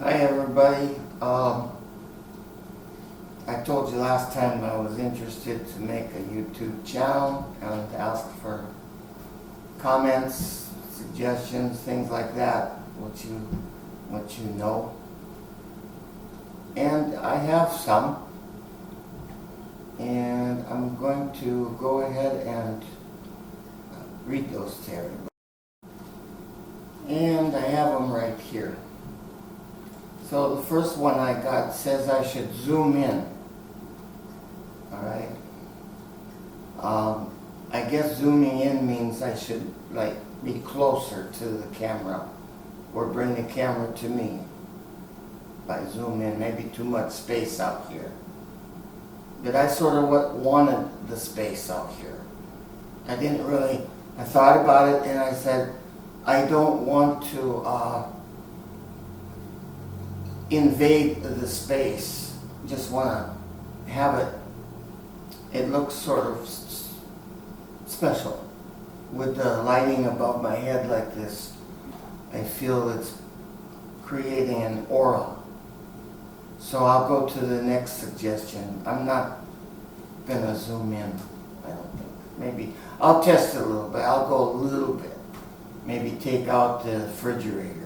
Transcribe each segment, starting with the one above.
Hi everybody. I told you last time I was interested to make a YouTube channel and to ask for comments, suggestions, things like that, what you know. And I have some, and I'm going to go ahead and read those to everybody. And I have them right here. So the first one I got says I should zoom in. Alright. I guess zooming in means I should be closer to the camera or bring the camera to me by zoom in. Maybe too much space out here. But I sort of wanted the space out here. I thought about it and I said, I don't want to invade the space. Just want to have it looks sort of special. With the lighting above my head like this, I feel it's creating an aura. So I'll go to the next suggestion. I'm not gonna zoom in, I don't think. Maybe, I'll test it a little bit. I'll go a little bit. Maybe take out the refrigerator.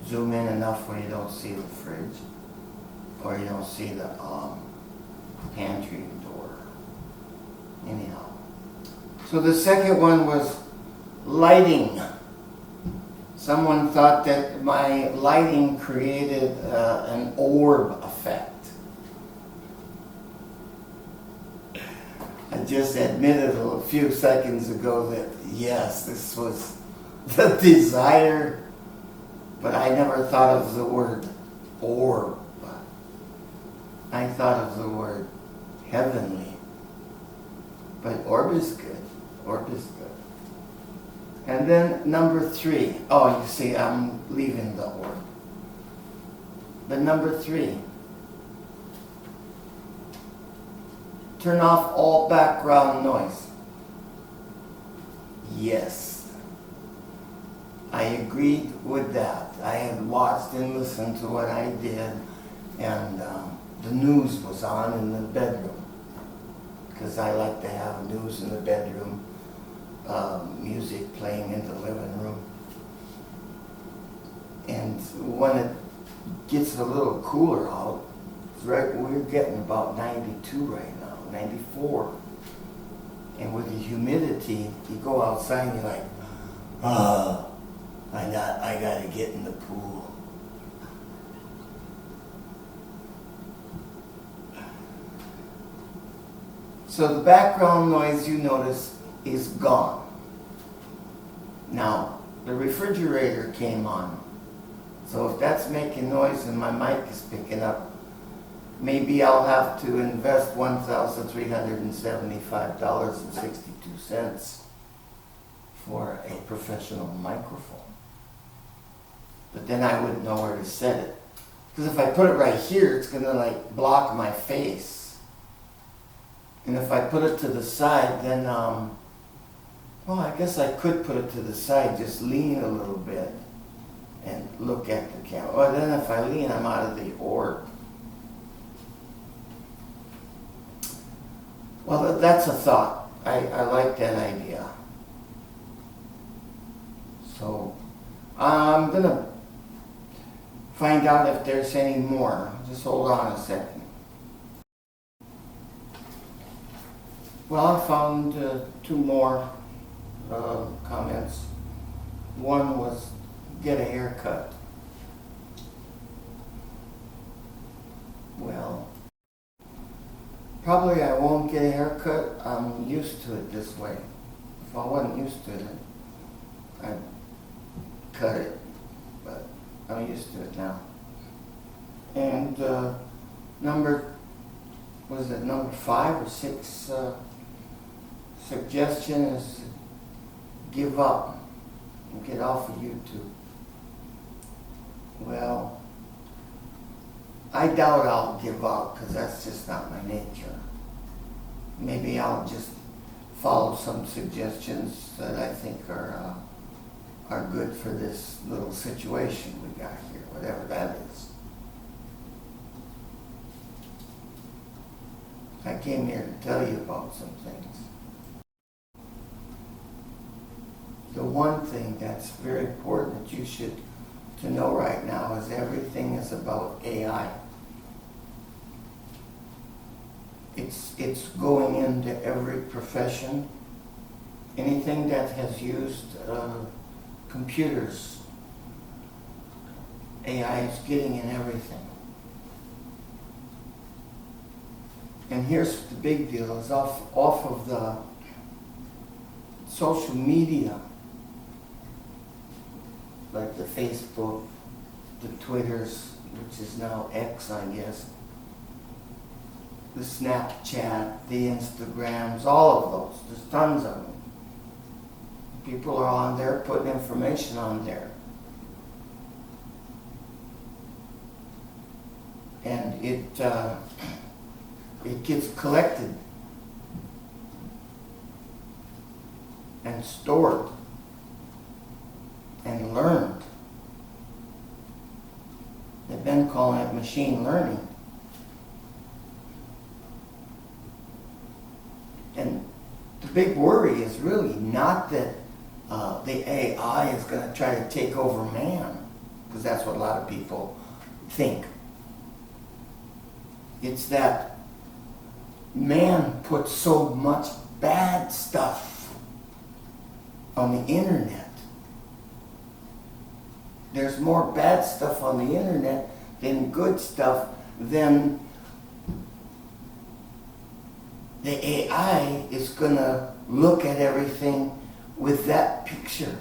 Zoom in enough where you don't see the fridge, or you don't see the pantry door. Anyhow. So the second one was lighting. Someone thought that my lighting created an orb effect. I just admitted a few seconds ago that yes, this was the desire. But I never thought of the word orb. I thought of the word heavenly. But orb is good. Orb is good. And then number 3. Oh, you see, I'm leaving the orb. But number 3. Turn off all background noise. Yes. I agreed with that. I had watched and listened to what I did, and the news was on in the bedroom, because I like to have news in the bedroom, music playing in the living room. And when it gets a little cooler out, we're getting about 92 right now, 94. And with the humidity, you go outside and you're like, I gotta get in the pool. So the background noise you notice is gone. Now, the refrigerator came on. So if that's making noise and my mic is picking up, maybe I'll have to invest $1,375.62 for a professional microphone. But then I wouldn't know where to set it. Because if I put it right here, it's gonna block my face. And if I put it to the side, then, well, I guess I could put it to the side, just lean a little bit and look at the camera. Well, then if I lean, I'm out of the orb. Well, that's a thought. I like that idea. So, I'm gonna find out if there's any more. Just hold on a second. Well, I found 2 more comments. One was get a haircut. Well, probably I won't get a haircut. I'm used to it this way. If I wasn't used to it, I'd cut it. But I'm used to it now. And number 5 or 6 suggestion is give up and get off of YouTube. Well, I doubt I'll give up because that's just not my nature. Maybe I'll just follow some suggestions that I think are not good for this little situation we got here, whatever that is. I came here to tell you about some things. The one thing that's very important that you should to know right now is everything is about AI. It's going into every profession. Anything that has used computers, AI is getting in everything. And here's the big deal, is off of the social media, like the Facebook, the Twitters, which is now X, I guess, the Snapchat, the Instagrams, all of those. There's tons of them. People are on there putting information on there. And it gets collected and stored and learned. They've been calling it machine learning. And the big worry is really not that the AI is going to try to take over man, because that's what a lot of people think. It's that man puts so much bad stuff on the internet. There's more bad stuff on the internet than good stuff. Then the AI is going to look at everything with that picture,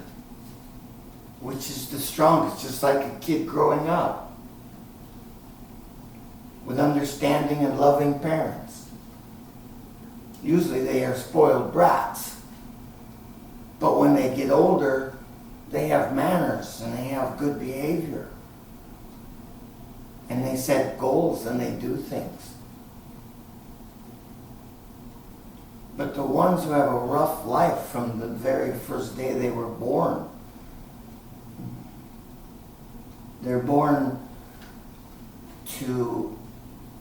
which is the strongest, just like a kid growing up with understanding and loving parents. Usually they are spoiled brats, but when they get older, they have manners and they have good behavior. And they set goals and they do things. But the ones who have a rough life from the very first day they were born, they're born to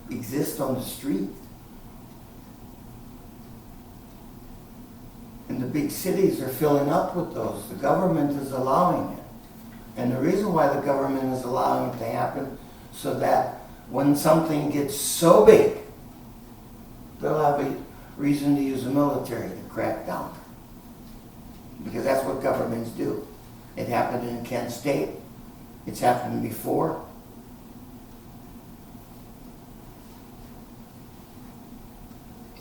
exist on the street. And the big cities are filling up with those. The government is allowing it. And the reason why the government is allowing it to happen, so that when something gets so big, they'll have a reason to use the military to crack down. Because that's what governments do. It happened in Kent State. It's happened before.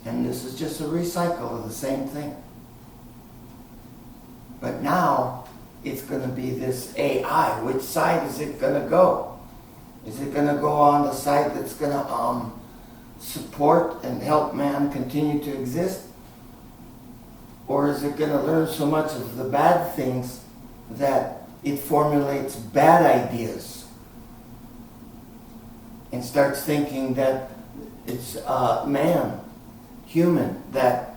And this is just a recycle of the same thing. But now it's going to be this AI. Which side is it going to go? Is it going to go on the side that's going to support and help man continue to exist? Or is it going to learn so much of the bad things that it formulates bad ideas and starts thinking that it's man, human, that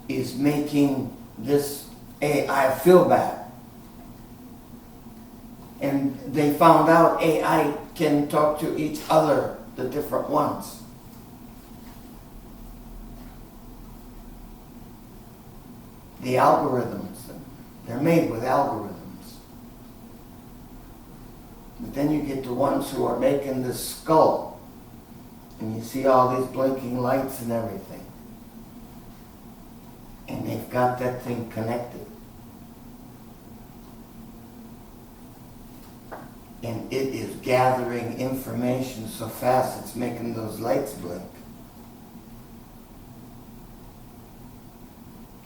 is making this AI feel bad? And they found out AI can talk to each other, the different ones. The algorithms, they're made with algorithms. But then you get the ones who are making this skull, and you see all these blinking lights and everything. And they've got that thing connected. And it is gathering information so fast it's making those lights blink.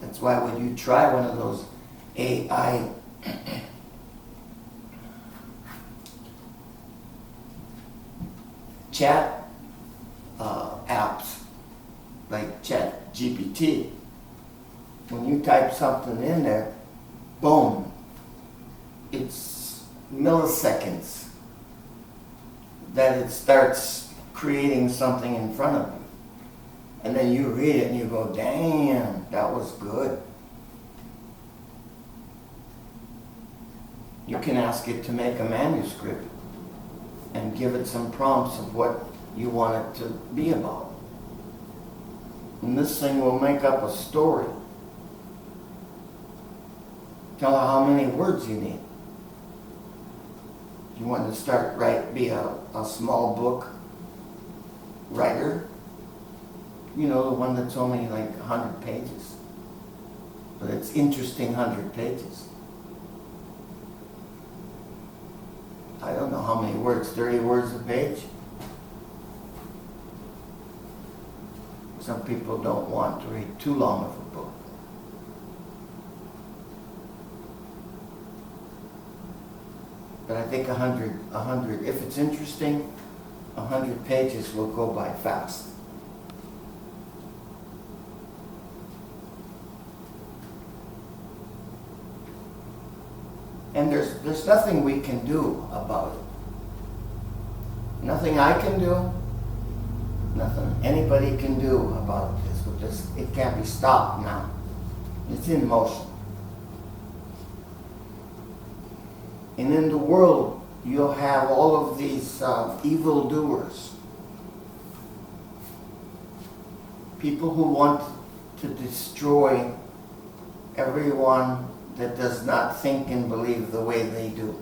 That's why when you try one of those AI chat apps, like ChatGPT, when you type something in there, boom, it's milliseconds that it starts creating something in front of you. And then you read it and you go, damn, that was good. you can ask it to make a manuscript and give it some prompts of what you want it to be about. And this thing will make up a story. Tell her how many words you need. You want to start be a small book writer, you know, the one that's only like 100 pages. But it's interesting 100 pages. I don't know how many words, 30 words a page? Some people don't want to read too long of a book. But I think 100, if it's interesting, 100 pages will go by fast. And there's nothing we can do about it. Nothing I can do, nothing anybody can do about this. It can't be stopped now. It's in motion. And in the world, you'll have all of these evildoers. People who want to destroy everyone that does not think and believe the way they do.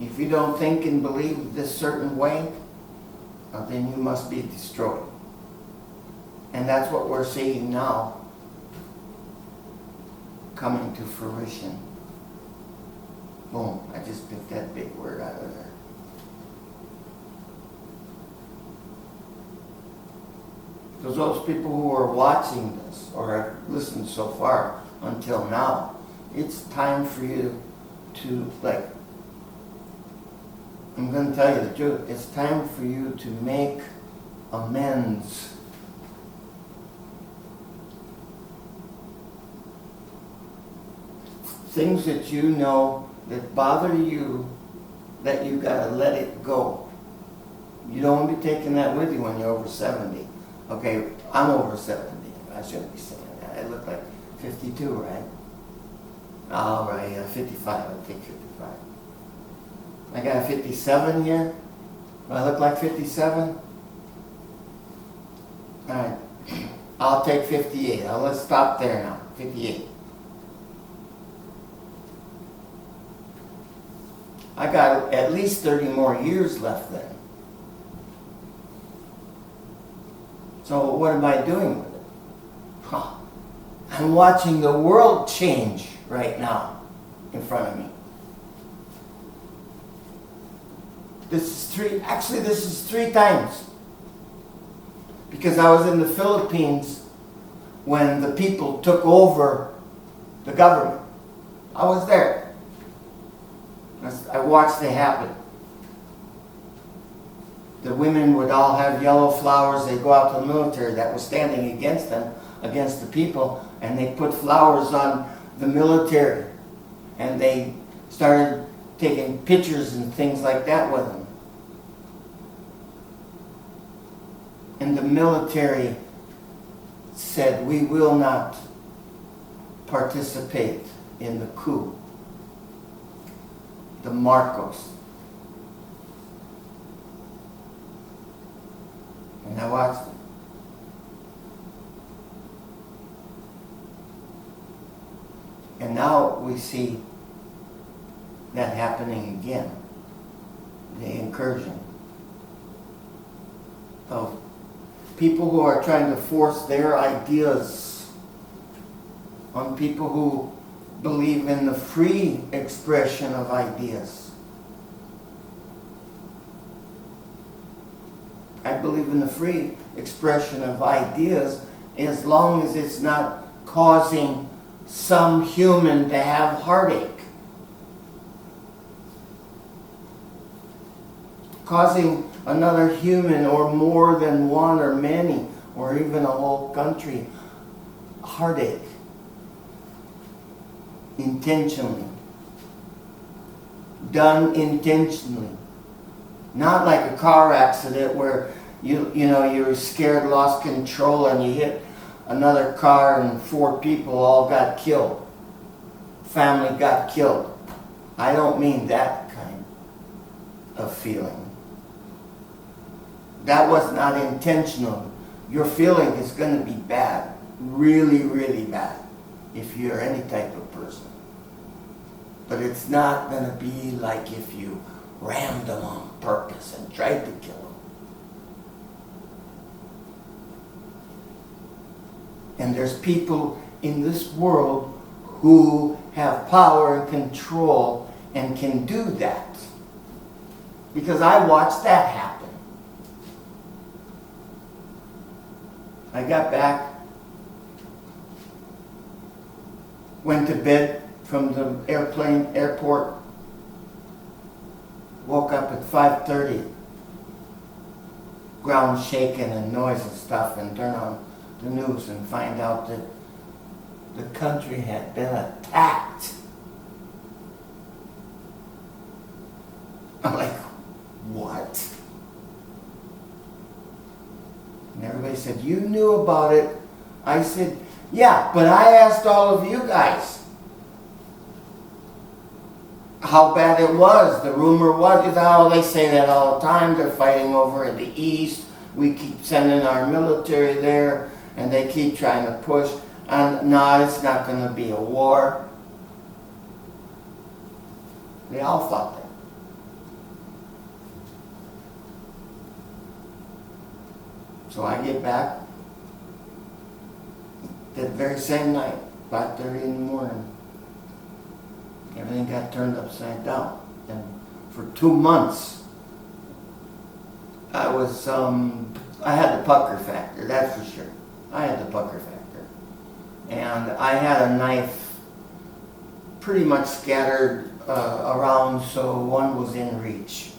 If you don't think and believe this certain way, then you must be destroyed. And that's what we're seeing now coming to fruition. Boom, I just picked that big word out of there. Because those people who are watching this or have listened so far until now, it's time for you to, I'm going to tell you the truth, it's time for you to make amends. Things that you know that bother you, that you got to let it go. You don't want to be taking that with you when you're over 70. Okay, I'm over 70. I shouldn't be saying that. I look like 52, right? All right, 55. I'll take 55. I got a 57 here. Do I look like 57? All right. I'll take 58. Let's stop there now. 58. I got at least 30 more years left then. So what am I doing with it? I'm watching the world change right now in front of me. This is three times. Because I was in the Philippines when the people took over the government. I was there. I watched it happen. The women would all have yellow flowers. They'd go out to the military that was standing against them, against the people, and they put flowers on the military. And they started taking pictures and things like that with them. And the military said, we will not participate in the coup. The Marcos. And I watched them. And now we see that happening again. The incursion of people who are trying to force their ideas on people who believe in the free expression of ideas. I believe in the free expression of ideas as long as it's not causing some human to have heartache. Causing another human or more than one or many or even a whole country heartache. Intentionally. Done intentionally. Not like a car accident where you were scared, lost control, and you hit another car and 4 people all got killed. Family got killed. I don't mean that kind of feeling. That was not intentional. Your feeling is going to be bad, really, really bad, if you're any type of person. But it's not going to be like if you rammed them on purpose and tried to kill them. And there's people in this world who have power and control and can do that. Because I watched that happen. I got back, went to bed from the airport, woke up at 5:30, ground shaking and noise and stuff, and turn on the news and find out that the country had been attacked. I'm like, what? And everybody said, you knew about it. I said, yeah, but I asked all of you guys how bad it was. The rumor was, they say that all the time. They're fighting over in the east. We keep sending our military there, and they keep trying to push. And no, it's not going to be a war. They all thought that. So I get back that very same night, 5:30 in the morning. Everything got turned upside down. And for 2 months, I had the pucker factor, that's for sure. I had the pucker factor. And I had a knife pretty much scattered around, so one was in reach.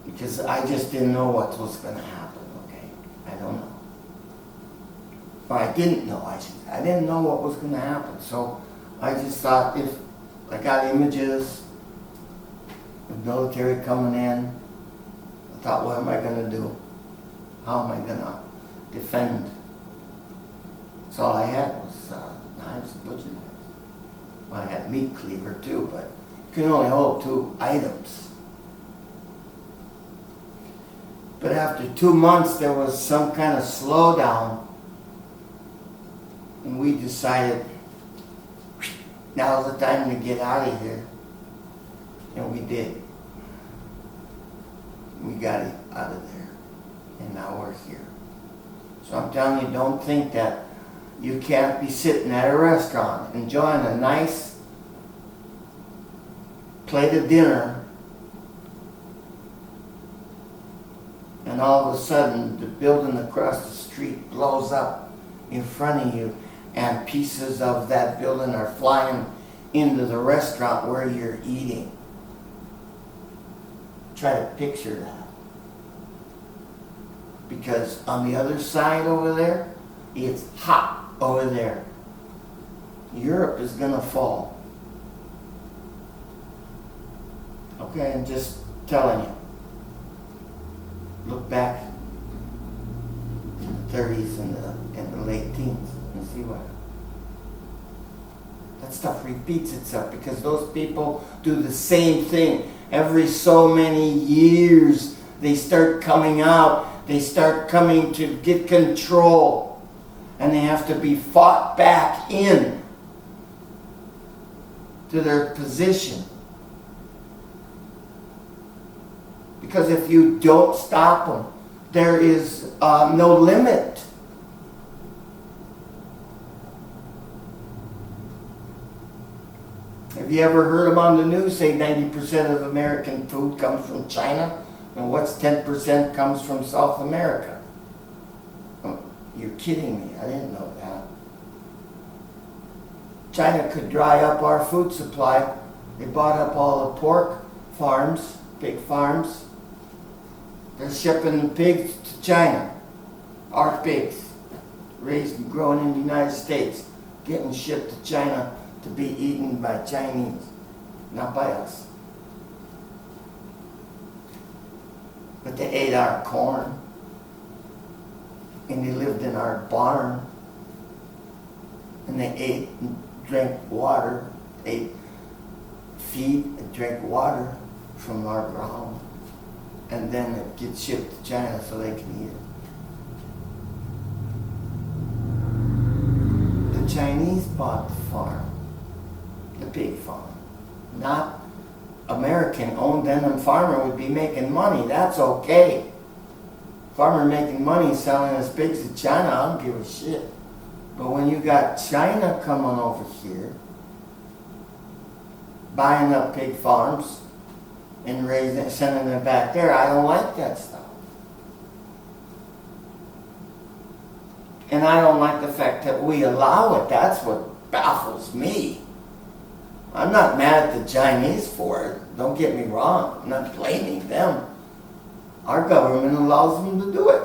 Because I just didn't know what was going to happen, okay? I don't know. Or I didn't know, I didn't know what was going to happen. So I just thought, if I got images of military coming in, I thought, what am I going to do? How am I going to defend? So all I had was knives and butcher knives. Well, I had a meat cleaver too, but you can only hold 2 items. But after 2 months, there was some kind of slowdown, and we decided, now's the time to get out of here. And we did. We got it out of there. And now we're here. So I'm telling you, don't think that you can't be sitting at a restaurant enjoying a nice plate of dinner, and all of a sudden the building across the street blows up in front of you, and pieces of that building are flying into the restaurant where you're eating. Try to picture that. Because on the other side over there, it's hot over there. Europe is going to fall. Okay, I'm just telling you. Look back in the 30s and the late teens and see what. That stuff repeats itself because those people do the same thing. Every so many years, they start coming out. They start coming to get control. And they have to be fought back in to their position. Because if you don't stop them, there is no limit. Have you ever heard them on the news say 90% of American food comes from China? And what's 10% comes from South America? Oh, you're kidding me. I didn't know that. China could dry up our food supply. They bought up all the pork farms, pig farms. They're shipping the pigs to China. Our pigs, raised and grown in the United States, getting shipped to China to be eaten by Chinese, not by us. But they ate our corn, and they lived in our barn, and they ate and drank water, ate feed and drink water from our ground, and then it gets shipped to China so they can eat it. The Chinese bought the farm, the big farm, not American owned, then the farmer would be making money. That's okay. Farmer making money selling his pigs to China, I don't give a shit. But when you got China coming over here, buying up pig farms and raising, sending them back there, I don't like that stuff. And I don't like the fact that we allow it. That's what baffles me. I'm not mad at the Chinese for it. Don't get me wrong. I'm not blaming them. Our government allows them to do it.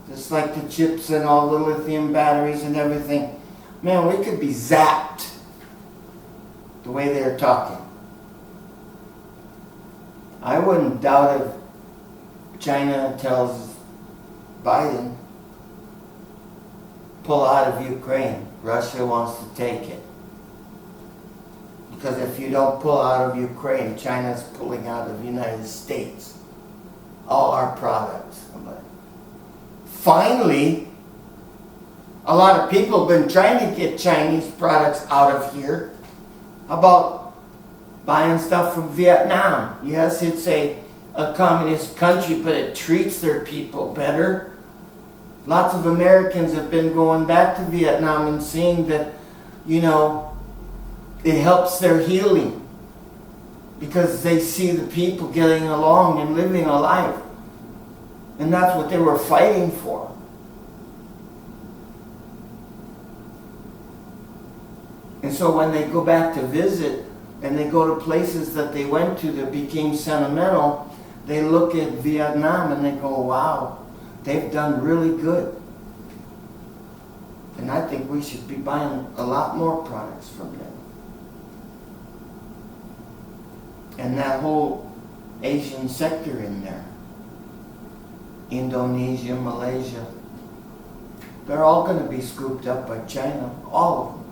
Just like the chips and all the lithium batteries and everything. Man, we could be zapped the way they're talking. I wouldn't doubt if China tells Biden, pull out of Ukraine. Russia wants to take it. Because if you don't pull out of Ukraine, China's pulling out of the United States. All our products. Finally, a lot of people have been trying to get Chinese products out of here. How about buying stuff from Vietnam? Yes, it's a communist country, but it treats their people better. Lots of Americans have been going back to Vietnam and seeing that, you know, it helps their healing because they see the people getting along and living a life. And that's what they were fighting for. And so when they go back to visit and they go to places that they went to that became sentimental, they look at Vietnam and they go, wow, they've done really good. And I think we should be buying a lot more products from them. And that whole Asian sector in there, Indonesia, Malaysia, they're all going to be scooped up by China, all of them.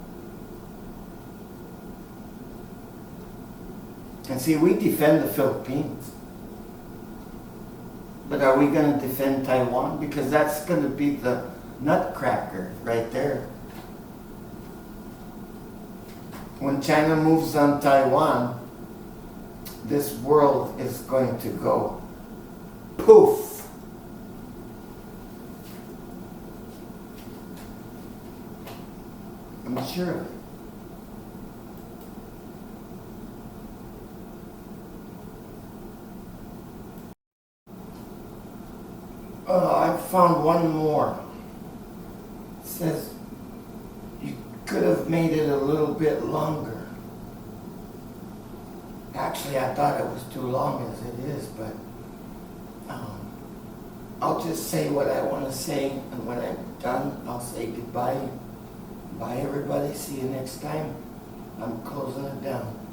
And see, we defend the Philippines. But are we going to defend Taiwan? Because that's going to be the nutcracker right there. When China moves on Taiwan, this world is going to go poof. I'm sure of it. I found one more. It says you could have made it a little bit longer. Actually, I thought it was too long as it is, but I'll just say what I want to say, and when I'm done, I'll say goodbye. Bye, everybody. See you next time. I'm closing it down.